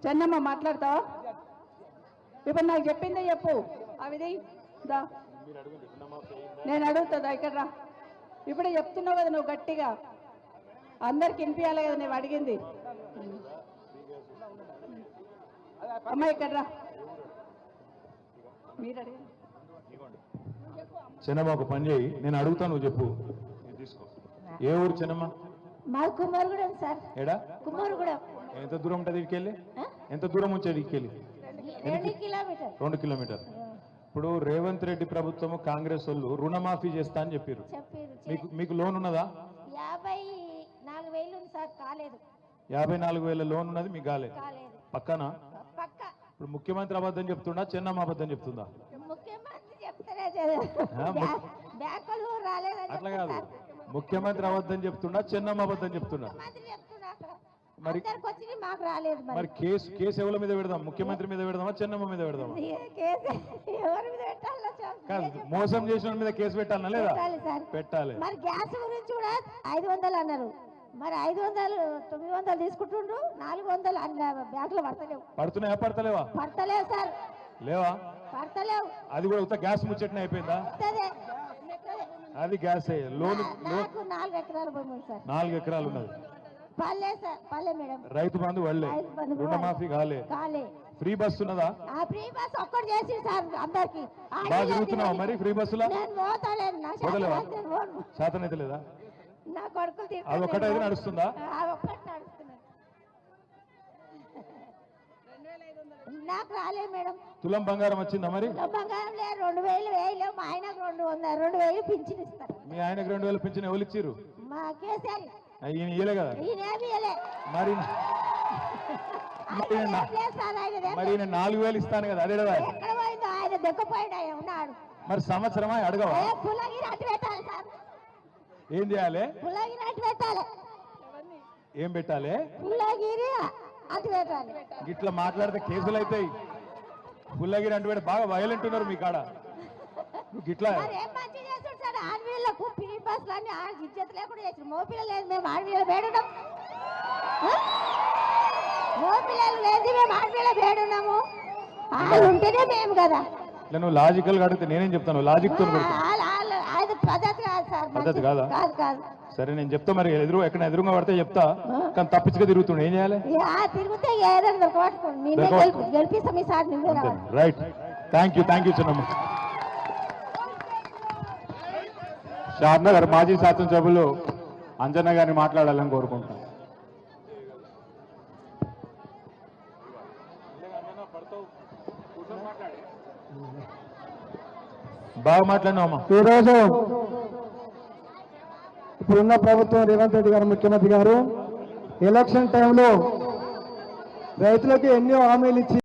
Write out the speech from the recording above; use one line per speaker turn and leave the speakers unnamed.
చెన్నమ్మ మాట్లాడతావా? ఇప్పుడు నాకు చెప్పిందే చెప్పు. అవిది దా నేను అడుగుతుందా ఇక్కడ రా. ఇప్పుడే చెప్తున్నావు కదా నువ్వు గట్టిగా, అందరికి వినిపించాలి కదా నువ్వు అడిగింది. అమ్మ ఇక్కడ రా. మీరు అడిగింది
చిన్నమ్మ ఒక పని చేయి, నేను అడుగుతాను నువ్వు చెప్పు. తీసుకో. ఏ ఊరు చిన్నమ్మ?
మా కుమారుగూడెం సార్.
ఏడా?
కుమారుగూడెం.
ఎంత దూరం ఉంటుంది ఇటుకెళ్ళి? ఎంత దూరం వచ్చేది ఇటుకెళ్ళి?
2 కిలోమీటర్.
2 కిలోమీటర్. ఇప్పుడు రేవంత్ రెడ్డి ప్రభుత్వం కాంగ్రెస్ వాళ్ళు రుణమాఫీ చేస్తా అని చెప్పారు. మీకు లోన్ ఉన్నదా?
54,000 ఉంది సార్, కాలేదు.
54,000 లోన్ ఉన్నది, మీకు కాలేదు. పక్కన
పక్క.
ఇప్పుడు ముఖ్యమంత్రి అబద్ధం చెప్తుండా, చెన్నమ్మ అబద్ధం చెప్తుందా?
ముఖ్యమంత్రి చెప్తారే బ్యాంకులు రాలేదు.
అట్లా కాదు, ముఖ్యమంత్రి అబద్ధం చెప్తుండా, చెన్నమ్మ అబద్ధం చెప్తుండా? మరి
మాకు రాలేదు.
మరి కేసు ఎవరి మీద పెడదాం? ముఖ్యమంత్రి మీద పెడదామా, చెన్నమ్మ మీద పెడదామా? కాదు, మోసం చేసిన మీద కేసు పెట్టాలనా లేదా? పెట్టాలి.
మరి గ్యాస్ గురించి కూడా 500 అన్నారు. మరి 500 900 తీసుకుంటుండ్రు, 400 బ్యాంకులు పడతలేవు.
పడుతున్నాయా? పడతలేవా?
పడతలేవు సార్.
లేవా?
పడతలేవు.
అది కూడా ఉత్త గ్యాస్ ముచ్చట్నే అయిపోయిందా? అది గ్యాస్ లోన్.
4 ఎకరాలు భూమి సార్.
4 ఎకరాలు ఉన్నది.
పల్లె సార్, పల్లె మేడం.
రైతు బంధు వాళ్ళే, రుణమాఫీ కాలే. ఫ్రీ బస్ ఉన్నదా?
ఫ్రీ బస్ ఒక్కటి చేసి సార్ అందరికి.
బాగా తిరుగుతున్నావా మరి ఫ్రీ బస్సులో? వదలేవా? శాతం అయితే లేదా?
నా కొడుకులు
అది ఒక్కటైతే నడుస్తుందా?
నాకు రాలేదు మేడం.
తులం బంగారం వచ్చిందా మరి?
బంగారం లేదు. 2,000 వేయలేవు. మా ఆయనకు 2,000 పింఛన్ ఇస్తారు.
మీ ఆయనకు 2,000 పింఛన్ ఎవరు ఇచ్చారు?
మా కేసీఆర్.
ఈయన ఇయ్యలే కదా మరి. మరి ఈయన 4,000 ఇస్తాను కదా, అదే కదా.
ఆయన దెక్కపోయాడు, ఆయన ఉన్నాడు.
మరి సంవత్సరమా అడగవా?
పుల్లగిరి అటు పెట్టాలి సార్.
ఏం చేయాలి?
పుల్లగిరి అటు పెట్టాలి.
ఏం పెట్టాలి?
పుల్లగిరి అటు పెట్టాలి.
ఇట్లా మాట్లాడితే కేసులు అవుతాయి. పుల్లగిరి అంటే బాగా వైలెంట్ ఉన్నారు మీ కాడ. ఇట్లా
ఆడపిల్లలకు ఫ్రీ బస్సులు అన్ని ఇజ్జత్ లేకుండా చేసి మోపిల్లలు లేదు. మేము ఆడపిల్లలు వేడున్నాం. మోపిల్లలు లేదు, మేము ఆడపిల్లలు వేడున్నాము. వాళ్ళు ఉంటేనే మేము కదా.
నువ్వు లాజికల్ గా అడిగితే నేనేం చెప్తాను? లాజిక్ తో
పద్ధతి కాదు సార్.
పద్ధతి కాదా?
కాదు కాదు.
సరే నేను చెప్తా. మరి ఎక్కడ ఎదురుగా పడితే చెప్తా, కానీ తప్పించుగా తిరుగుతుండే ఏం చేయాలి?
తిరిగితే ఏదైనా గెలిపిస్తాం ఈ సార్.
రైట్. థ్యాంక్ యూ చిన్నమ్మ. షాద్నగర్ మాజీ శాసనసభ్యులు అంజన్న గారిని మాట్లాడాలని కోరుకుంటాను. బాగా మాట్లాడినామా?
ఈరోజు ఇప్పుడున్న ప్రభుత్వం రేవంత్ రెడ్డి గారు ముఖ్యమంత్రి గారు ఎలక్షన్ టైంలో రైతులకు ఎన్నో హామీలు ఇచ్చి